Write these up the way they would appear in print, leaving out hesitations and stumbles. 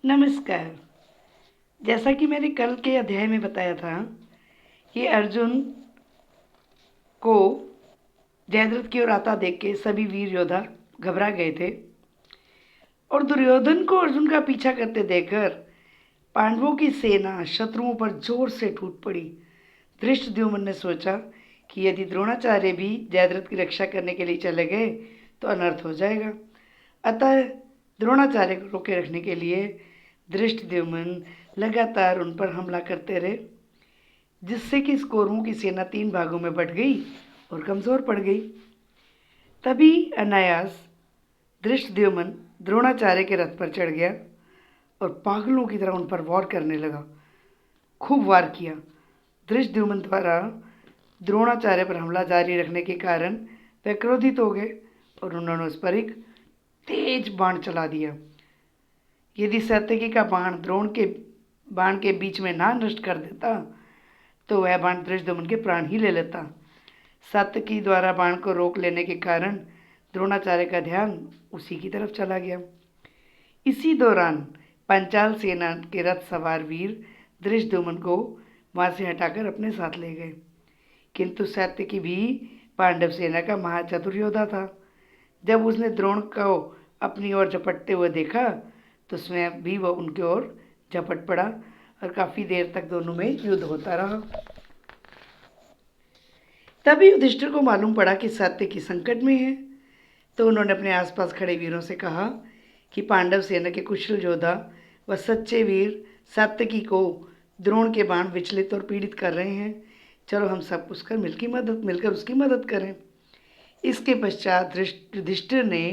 नमस्कार। जैसा कि मैंने कल के अध्याय में बताया था कि अर्जुन को जयद्रथ की ओर आता देख के सभी वीर योद्धा घबरा गए थे और दुर्योधन को अर्जुन का पीछा करते देखकर पांडवों की सेना शत्रुओं पर जोर से टूट पड़ी। धृष्टद्युम्न ने सोचा कि यदि द्रोणाचार्य भी जयद्रथ की रक्षा करने के लिए चले गए तो अनर्थ हो जाएगा। अतः द्रोणाचार्य को रोके रखने के लिए धृष्टद्युम्न लगातार उन पर हमला करते रहे, जिससे कि कौरवों की सेना 3 भागों में बट गई और कमज़ोर पड़ गई। तभी अनायास धृष्टद्युम्न द्रोणाचार्य के रथ पर चढ़ गया और पागलों की तरह उन पर वार करने लगा। खूब वार किया। धृष्टद्युम्न द्वारा द्रोणाचार्य पर हमला जारी रखने के कारण वे क्रोधित हो गए और उन्होंने उस पर एक तेज बाण चला दिया। यदि सात्यकी का बाण द्रोण के बाण के बीच में ना नष्ट कर देता तो वह बाण धृष्टद्युम्न के प्राण ही ले लेता। सात्यकी द्वारा बाण को रोक लेने के कारण द्रोणाचार्य का ध्यान उसी की तरफ चला गया। इसी दौरान पांचाल सेना के रथ सवार वीर धृष्टद्युम्न को वहां से हटाकर अपने साथ ले गए, किंतु सात्यकी भी पांडव सेना का महाचतुर योद्धा था। जब उसने द्रोण को अपनी ओर झपटते हुए देखा तो स्वयं भी वह उनकी ओर झपट पड़ा और काफ़ी देर तक दोनों में युद्ध होता रहा। तभी युधिष्ठिर को मालूम पड़ा कि सात्यकी संकट में है, तो उन्होंने अपने आसपास खड़े वीरों से कहा कि पांडव सेना के कुशल योद्धा व सच्चे वीर सात्यकी को द्रोण के बाण विचलित और पीड़ित कर रहे हैं। चलो हम सब मिलकर उसकी मदद करें। इसके पश्चात युधिष्ठिर ने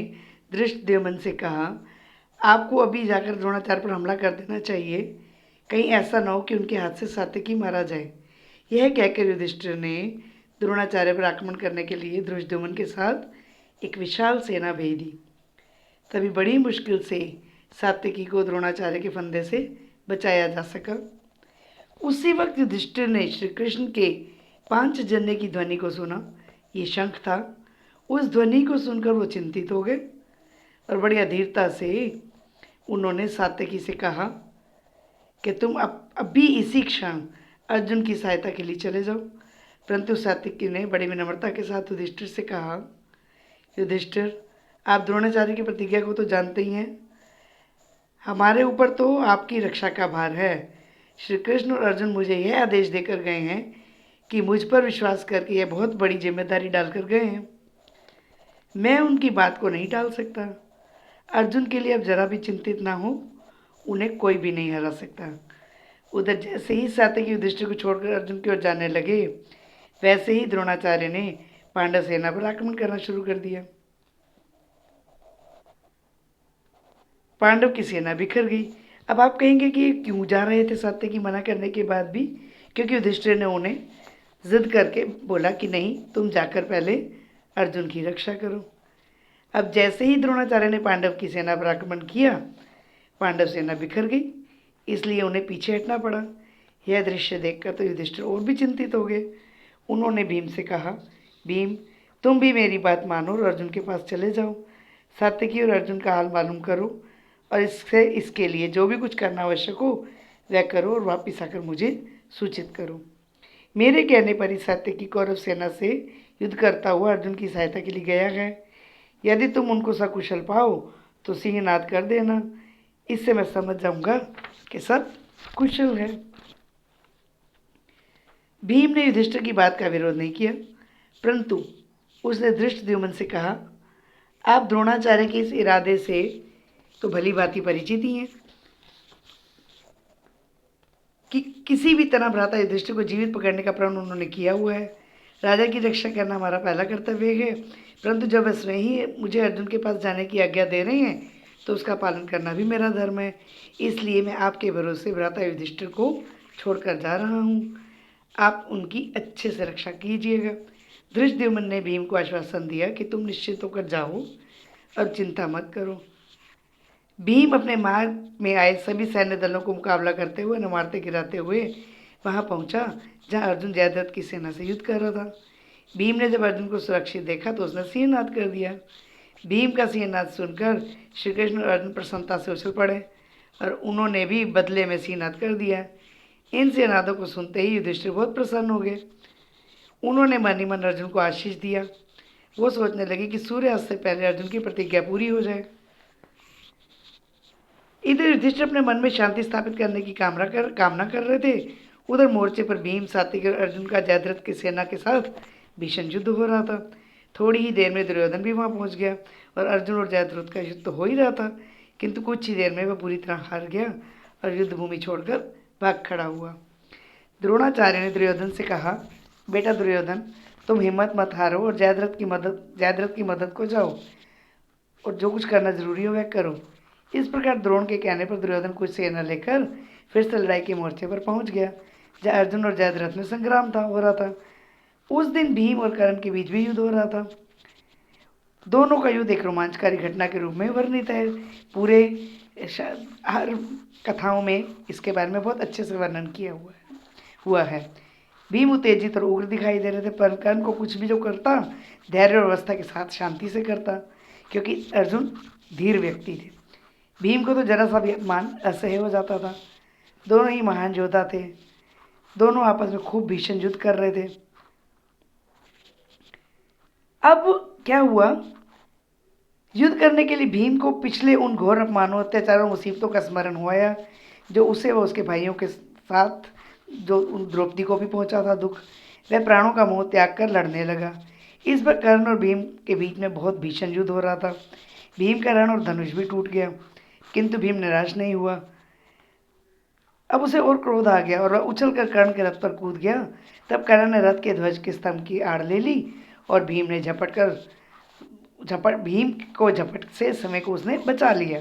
धृष्टद्युम्न से कहा, आपको अभी जाकर द्रोणाचार्य पर हमला कर देना चाहिए, कहीं ऐसा न हो कि उनके हाथ से सात्यकी मारा जाए। यह कहकर युधिष्ठिर ने द्रोणाचार्य पर आक्रमण करने के लिए धृष्टद्युम्न के साथ एक विशाल सेना भेज दी। तभी बड़ी मुश्किल से सात्यकी को द्रोणाचार्य के फंदे से बचाया जा सका। उसी वक्त युधिष्ठिर ने श्री कृष्ण के पांचजन्य की ध्वनि को सुना। ये शंख था। उस ध्वनि को सुनकर वो चिंतित हो गए और बड़ी अधीरता से उन्होंने सात्यकी से कहा कि तुम अभी इसी क्षण अर्जुन की सहायता के लिए चले जाओ। परंतु सात्यकी ने बड़ी विनम्रता के साथ युधिष्ठिर से कहा, युधिष्ठिर, आप द्रोणाचार्य की प्रतिज्ञा को तो जानते ही हैं। हमारे ऊपर तो आपकी रक्षा का भार है। श्री कृष्ण और अर्जुन मुझे यह आदेश देकर गए हैं कि मुझ पर विश्वास करके यह बहुत बड़ी जिम्मेदारी डालकर गए हैं। मैं उनकी बात को नहीं टाल सकता। अर्जुन के लिए अब जरा भी चिंतित ना हो, उन्हें कोई भी नहीं हरा सकता। उधर जैसे ही सात्यकी युधिष्ठिर को छोड़कर अर्जुन की ओर जाने लगे, वैसे ही द्रोणाचार्य ने पांडव सेना पर आक्रमण करना शुरू कर दिया। पांडव की सेना बिखर गई। अब आप कहेंगे कि क्यों जा रहे थे सात्यकी मना करने के बाद भी? क्योंकि युधिष्ठिर ने उन्हें जिद करके बोला कि नहीं, तुम जाकर पहले अर्जुन की रक्षा करो। अब जैसे ही द्रोणाचार्य ने पांडव की सेना पर आक्रमण किया, पांडव सेना बिखर गई, इसलिए उन्हें पीछे हटना पड़ा। यह दृश्य देखकर तो युधिष्ठिर और भी चिंतित हो गए। उन्होंने भीम से कहा, भीम, तुम भी मेरी बात मानो और अर्जुन के पास चले जाओ। सात्यकी और अर्जुन का हाल मालूम करो और इसके लिए जो भी कुछ करना आवश्यक हो वह करो और वापस आकर मुझे सूचित करो। मेरे कहने पर ही सात्यकी कौरव सेना से युद्ध करता हुआ अर्जुन की सहायता के लिए गया है। यदि तुम उनको सकुशल पाओ तो सिंहनाद कर देना। इससे मैं समझ जाऊंगा कि सब कुशल है। भीम ने युधिष्ठिर की बात का विरोध नहीं किया, परंतु उसने धृष्टद्युम्न से कहा, आप द्रोणाचार्य के इस इरादे से तो भली भांति परिचित ही हैं कि किसी भी तरह भ्राता युधिष्ठिर को जीवित पकड़ने का प्रण उन्होंने किया हुआ है। राजा की रक्षा करना हमारा पहला कर्तव्य है, परंतु जब वह स्वयं ही मुझे अर्जुन के पास जाने की आज्ञा दे रहे हैं तो उसका पालन करना भी मेरा धर्म है। इसलिए मैं आपके भरोसे भ्राता युधिष्ठिर को छोड़कर जा रहा हूँ। आप उनकी अच्छे से रक्षा कीजिएगा। धृष्टद्युम्न ने भीम को आश्वासन दिया कि तुम निश्चित होकर जाओ और चिंता मत करो। भीम अपने मार्ग में आए सभी सैन्य दलों को मुकाबला करते हुए, न मारते गिराते हुए वहां पहुंचा जहां अर्जुन जयद्रथ की सेना से युद्ध कर रहा था। भीम ने जब अर्जुन को सुरक्षित देखा तो उसने सिंहनाद कर दिया। भीम का सिंहनाद सुनकर श्री कृष्ण और अर्जुन प्रसन्नता से उछल पड़े और उन्होंने भी बदले में सीनाद कर दिया। इन सेनादों को सुनते ही युधिष्ठिर बहुत प्रसन्न हो गए। उन्होंने मन ही मन अर्जुन को आशीष दिया। वो सोचने लगे कि सूर्यास्त से पहले अर्जुन की प्रतिज्ञा पूरी हो जाए। इधर युधिष्ठिर अपने मन में शांति स्थापित करने की कामना कर रहे थे। उधर मोर्चे पर भीम, सात्विक और अर्जुन का जयद्रथ की सेना के साथ भीषण युद्ध हो रहा था। थोड़ी ही देर में दुर्योधन भी वहां पहुंच गया और अर्जुन और जयद्रथ का युद्ध तो हो ही रहा था, किंतु कुछ ही देर में वह पूरी तरह हार गया और युद्ध भूमि छोड़कर भाग खड़ा हुआ। द्रोणाचार्य ने दुर्योधन से कहा, बेटा दुर्योधन, तुम हिम्मत मत हारो और जयद्रथ की मदद को जाओ और जो कुछ करना जरूरी हो वह करो। इस प्रकार द्रोण के कहने पर दुर्योधन कुछ सेना लेकर फिर से लड़ाई के मोर्चे पर पहुंच गया, जहाँ अर्जुन और जयद्रथ में संग्राम हो रहा था। उस दिन भीम और कर्ण के बीच भी युद्ध हो रहा था। दोनों का युद्ध एक रोमांचकारी घटना के रूप में वर्णित है। पूरे हर कथाओं में इसके बारे में बहुत अच्छे से वर्णन किया हुआ है। भीम उत्तेजित और उग्र दिखाई दे रहे थे, पर कर्ण को कुछ भी जो करता धैर्य और अवस्था के साथ शांति से करता, क्योंकि अर्जुन धीर व्यक्ति थे। भीम को तो जरा सा भी अपमान असह्य हो जाता था। दोनों ही महान योद्धा थे। दोनों आपस में खूब भीषण युद्ध कर रहे थे। अब क्या हुआ, युद्ध करने के लिए भीम को पिछले उन घोर अपमानों, अत्याचारों, मुसीबतों का स्मरण हुआ जो उसे व उसके भाइयों के साथ जो उन द्रौपदी को भी पहुंचा था दुख। वह प्राणों का मोह त्याग कर लड़ने लगा। इस पर कर्ण और भीम के बीच में बहुत भीषण युद्ध हो रहा था। भीम का रण और धनुष भी टूट गया, किंतु भीम निराश नहीं हुआ। अब उसे और क्रोध आ गया और वह उछलकर कर्ण के रथ पर कूद गया। तब कर्ण ने रथ के ध्वज के स्तंभ की आड़ ले ली और भीम को झपट से समय को उसने बचा लिया।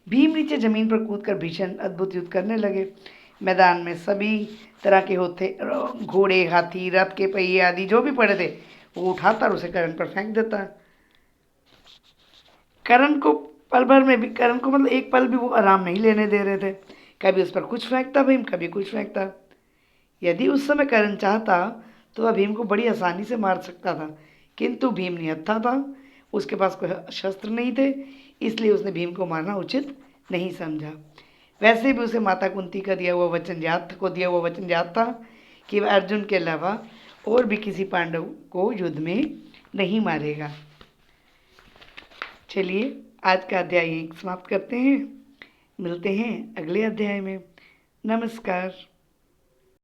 भीम नीचे जमीन पर कूदकर भीषण अद्भुत युद्ध करने लगे। मैदान में सभी तरह के होते घोड़े, हाथी, रथ के पहिए आदि जो भी पड़े थे वो उठाता और उसे कर्ण पर फेंक देता। कर्ण को मतलब एक पल भी वो आराम नहीं लेने दे रहे थे। कभी उस पर कुछ फेंकता भीम, कभी कुछ फेंकता। यदि उस समय कर्ण चाहता तो वह भीम को बड़ी आसानी से मार सकता था, किंतु भीम निहत्था था। उसके पास कोई शस्त्र नहीं थे, इसलिए उसने भीम को मारना उचित नहीं समझा। वैसे भी उसे माता कुंती का दिया हुआ वचन याद था कि वह अर्जुन के अलावा और भी किसी पांडव को युद्ध में नहीं मारेगा। चलिए आज का अध्याय समाप्त करते हैं। मिलते हैं अगले अध्याय में। नमस्कार।